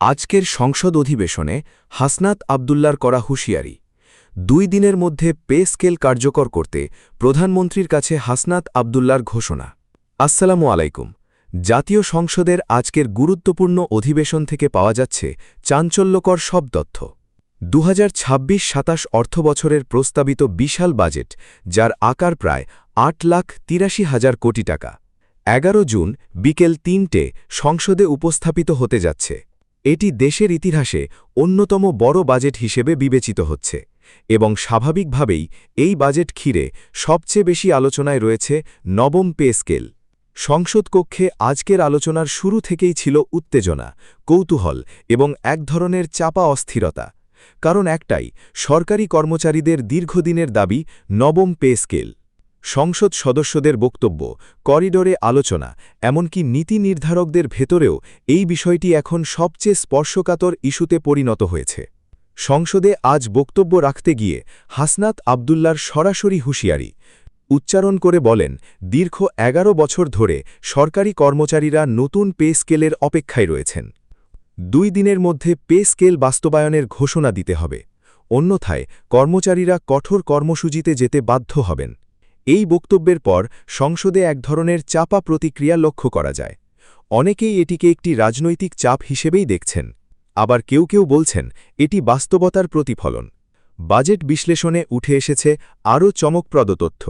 আজকের সংসদ অধিবেশনে হাসনাত আবদুল্লার করা হুঁশিয়ারি ২ দিনের মধ্যে পে স্কেল কার্যকর করতে প্রধানমন্ত্রীর কাছে হাসনাত আবদুল্লার ঘোষণা। আসসালামু আলাইকুম। জাতীয় সংসদের আজকের গুরুত্বপূর্ণ অধিবেশন থেকে পাওয়া যাচ্ছে চাঞ্চল্যকর সব তথ্য। ২০২৬-২৭ অর্থবছরের প্রস্তাবিত বিশাল বাজেট, যার আকার প্রায় ৮,৮৩,০০০ কোটি টাকা, ১১ জুন বিকেল ৩টে সংসদে উপস্থাপিত হতে যাচ্ছে। এটি দেশের ইতিহাসে অন্যতম বড় বাজেট হিসেবে বিবেচিত হচ্ছে এবং স্বাভাবিকভাবেই এই বাজেট ঘিরে সবচেয়ে বেশি আলোচনায় রয়েছে নবম পে স্কেল। সংসদ কক্ষে আজকের আলোচনার শুরু থেকেই ছিল উত্তেজনা, কৌতূহল এবং এক ধরনের চাপা অস্থিরতা। কারণ একটাই, সরকারি কর্মচারীদের দীর্ঘদিনের দাবি নবম পে স্কেল। সংসদ সদস্যদের বক্তব্য, করিডোরে আলোচনা, এমনকি নীতি নির্ধারকদের ভেতরেও এই বিষয়টি এখন সবচেয়ে স্পর্শকাতর ইস্যুতে পরিণত হয়েছে। সংসদে আজ বক্তব্য রাখতে গিয়ে হাসনাত আবদুল্লার সরাসরি হুঁশিয়ারি উচ্চারণ করে বলেন, দীর্ঘ ১১ বছর ধরে সরকারি কর্মচারীরা নতুন পে স্কেলের অপেক্ষায় রয়েছেন। ২ দিনের মধ্যে পে স্কেল বাস্তবায়নের ঘোষণা দিতে হবে, অন্যথায় কর্মচারীরা কঠোর কর্মসূচিতে যেতে বাধ্য হবেন। এই বক্তব্যের পর সংসদে এক ধরনের চাপা প্রতিক্রিয়া লক্ষ্য করা যায়। অনেকেই এটিকে একটি রাজনৈতিক চাপ হিসেবেই দেখছেন, আবার কেউ কেউ বলছেন এটি বাস্তবতার প্রতিফলন। বাজেট বিশ্লেষণে উঠে এসেছে আরও চমকপ্রদ তথ্য।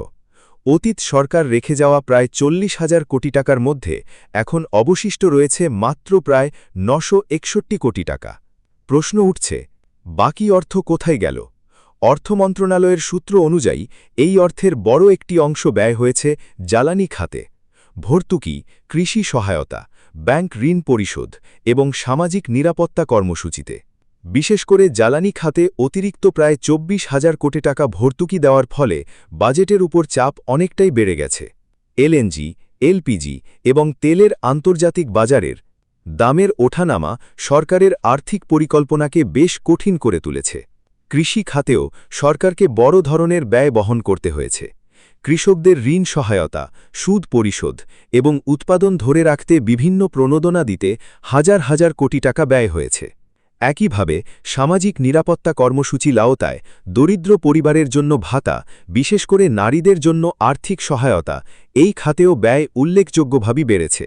অতীত সরকার রেখে যাওয়া প্রায় ৪০,০০০ কোটি টাকার মধ্যে এখন অবশিষ্ট রয়েছে মাত্র প্রায় ৯৬১ কোটি টাকা। প্রশ্ন উঠছে, বাকি অর্থ কোথায় গেল? অর্থ মন্ত্রণালয়ের সূত্র অনুযায়ী এই অর্থের বড় একটি অংশ ব্যয় হয়েছে জ্বালানি খাতে, ভর্তুকি, কৃষি সহায়তা, ব্যাংক ঋণ পরিশোধ এবং সামাজিক নিরাপত্তা কর্মসূচিতে। বিশেষ করে জ্বালানি খাতে অতিরিক্ত প্রায় ২৪,০০০ কোটি টাকা ভর্তুকি দেওয়ার ফলে বাজেটের উপর চাপ অনেকটাই বেড়ে গেছে। এলএনজি, এলপিজি এবং তেলের আন্তর্জাতিক বাজারের দামের ওঠানামা সরকারের আর্থিক পরিকল্পনাকে বেশ কঠিন করে তুলেছে। কৃষি খাতেও সরকারকে বড় ধরনের ব্যয় বহন করতে হয়েছে। কৃষকদের ঋণ সহায়তা, সুদ পরিশোধ এবং উৎপাদন ধরে রাখতে বিভিন্ন প্রণোদনা দিতে হাজার হাজার কোটি টাকা ব্যয় হয়েছে। একইভাবে সামাজিক নিরাপত্তা কর্মসূচি আওতায় দরিদ্র পরিবারের জন্য ভাতা, বিশেষ করে নারীদের জন্য আর্থিক সহায়তা, এই খাতেও ব্যয় উল্লেখযোগ্যভাবে বেড়েছে।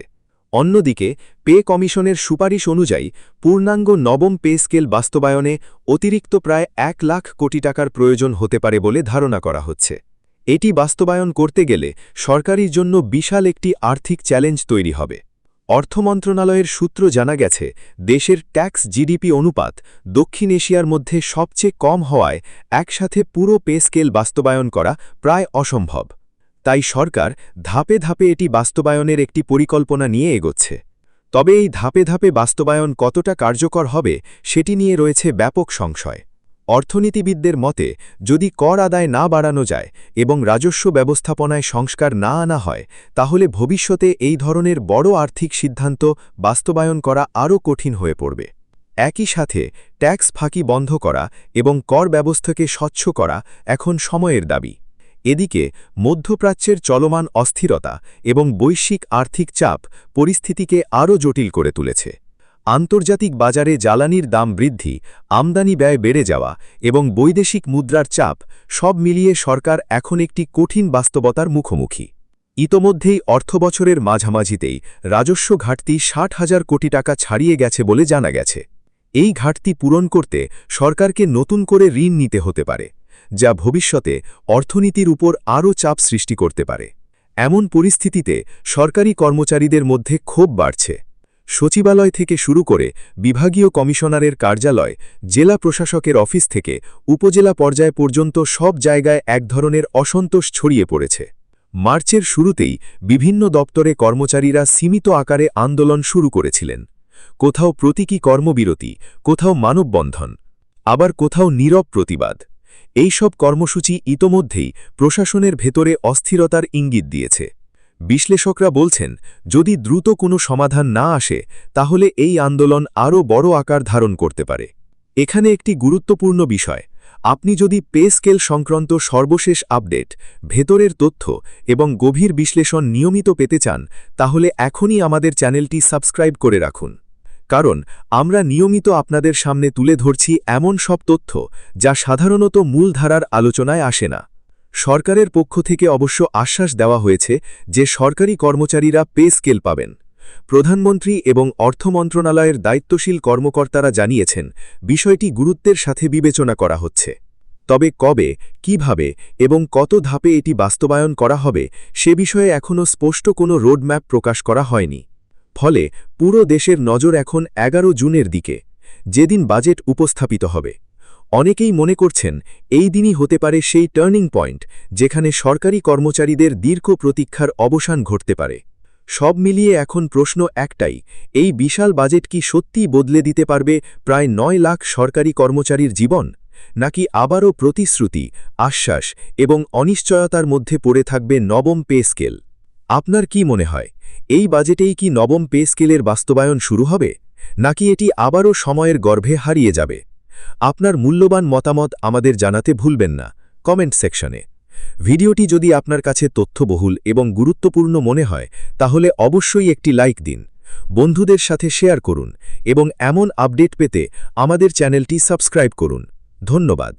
অন্যদিকে পে কমিশনের সুপারিশ অনুযায়ী পূর্ণাঙ্গ নবম পে স্কেল বাস্তবায়নে অতিরিক্ত প্রায় ১ লাখ কোটি টাকার প্রয়োজন হতে পারে বলে ধারণা করা হচ্ছে। এটি বাস্তবায়ন করতে গেলে সরকারের জন্য বিশাল একটি আর্থিক চ্যালেঞ্জ তৈরি হবে। অর্থ মন্ত্রণালয়ের সূত্র জানা গেছে, দেশের ট্যাক্স জিডিপি অনুপাত দক্ষিণ এশিয়ার মধ্যে সবচেয়ে কম হওয়ায় একসাথে পুরো পে স্কেল বাস্তবায়ন করা প্রায় অসম্ভব। তাই সরকার ধাপে ধাপে এটি বাস্তবায়নের একটি পরিকল্পনা নিয়ে এগোচ্ছে। তবে এই ধাপে ধাপে বাস্তবায়ন কতটা কার্যকর হবে সেটি নিয়ে রয়েছে ব্যাপক সংশয়। অর্থনীতিবিদদের মতে, যদি কর আদায় না বাড়ানো যায় এবং রাজস্ব ব্যবস্থাপনায় সংস্কার না আনা হয়, তাহলে ভবিষ্যতে এই ধরনের বড় আর্থিক সিদ্ধান্ত বাস্তবায়ন করা আরও কঠিন হয়ে পড়বে। একই সাথে ট্যাক্স ফাঁকি বন্ধ করা এবং কর ব্যবস্থাকে স্বচ্ছ করা এখন সময়ের দাবি। এদিকে মধ্যপ্রাচ্যের চলমান অস্থিরতা এবং বৈশ্বিক আর্থিক চাপ পরিস্থিতিকে আরও জটিল করে তুলেছে। আন্তর্জাতিক বাজারে জ্বালানির দাম বৃদ্ধি, আমদানি ব্যয় বেড়ে যাওয়া এবং বৈদেশিক মুদ্রার চাপ সব মিলিয়ে সরকার এখন একটি কঠিন বাস্তবতার মুখোমুখি। ইতোমধ্যেই অর্থবছরের মাঝামাঝিতেই রাজস্ব ঘাটতি ৬০,০০০ কোটি টাকা ছাড়িয়ে গেছে বলে জানা গেছে। এই ঘাটতি পূরণ করতে সরকারকে নতুন করে ঋণ নিতে হতে পারে, যা ভবিষ্যতে অর্থনীতির উপর আরও চাপ সৃষ্টি করতে পারে। এমন পরিস্থিতিতে সরকারি কর্মচারীদের মধ্যে ক্ষোভ বাড়ছে। সচিবালয় থেকে শুরু করে বিভাগীয় কমিশনারের কার্যালয়, জেলা প্রশাসকের অফিস থেকে উপজেলা পর্যায় পর্যন্ত সব জায়গায় এক ধরনের অসন্তোষ ছড়িয়ে পড়েছে। মার্চের শুরুতেই বিভিন্ন দপ্তরে কর্মচারীরা সীমিত আকারে আন্দোলন শুরু করেছিলেন। কোথাও প্রতীকী কর্মবিরতি, কোথাও মানববন্ধন, আবার কোথাও নীরব প্রতিবাদ। এই সব কর্মসূচি ইতোমধ্যেই প্রশাসনের ভেতরে অস্থিরতার ইঙ্গিত দিয়েছে। বিশ্লেষকরা বলছেন, যদি দ্রুত কোনো সমাধান না আসে, তাহলে এই আন্দোলন আরও বড় আকার ধারণ করতে পারে। এখানে একটি গুরুত্বপূর্ণ বিষয়, আপনি যদি পে স্কেল সংক্রান্ত সর্বশেষ আপডেট, ভেতরের তথ্য এবং গভীর বিশ্লেষণ নিয়মিত পেতে চান, তাহলে এখনই আমাদের চ্যানেলটি সাবস্ক্রাইব করে রাখুন। কারণ আমরা নিয়মিত আপনাদের সামনে তুলে ধরছি এমন সব তথ্য যা সাধারণত মূলধারার আলোচনায় আসে না। সরকারের পক্ষ থেকে অবশ্য আশ্বাস দেওয়া হয়েছে যে সরকারি কর্মচারীরা পে স্কেল পাবেন। প্রধানমন্ত্রী এবং অর্থ মন্ত্রণালয়ের দায়িত্বশীল কর্মকর্তারা জানিয়েছেন বিষয়টি গুরুত্বের সাথে বিবেচনা করা হচ্ছে। তবে কবে, কিভাবে এবং কত ধাপে এটি বাস্তবায়ন করা হবে সে বিষয়ে এখনও স্পষ্ট কোনো রোডম্যাপ প্রকাশ করা হয়নি। ফলে পুরো দেশের নজর এখন ১১ জুনের দিকে, যেদিন বাজেট উপস্থাপিত হবে। অনেকেই মনে করছেন এই দিনই হতে পারে সেই টার্নিং পয়েন্ট যেখানে সরকারি কর্মচারীদের দীর্ঘ প্রতীক্ষার অবসান ঘটতে পারে। সব মিলিয়ে এখন প্রশ্ন একটাই, এই বিশাল বাজেট কি সত্যিই বদলে দিতে পারবে প্রায় ৯ লাখ সরকারি কর্মচারীর জীবন, নাকি আবারও প্রতিশ্রুতি, আশ্বাস এবং অনিশ্চয়তার মধ্যে পড়ে থাকবে নবম পে স্কেল? আপনার কি মনে হয়, এই বাজেটেই কি নবম পে স্কেলের বাস্তবায়ন শুরু হবে, নাকি এটি আবারও সময়ের গর্ভে হারিয়ে যাবে? আপনার মূল্যবান মতামত আমাদের জানাতে ভুলবেন না কমেন্ট সেকশনে। ভিডিওটি যদি আপনার কাছে তথ্যবহুল এবং গুরুত্বপূর্ণ মনে হয় তাহলে অবশ্যই একটি লাইক দিন, বন্ধুদের সাথে শেয়ার করুন এবং এমন আপডেট পেতে আমাদের চ্যানেলটি সাবস্ক্রাইব করুন। ধন্যবাদ।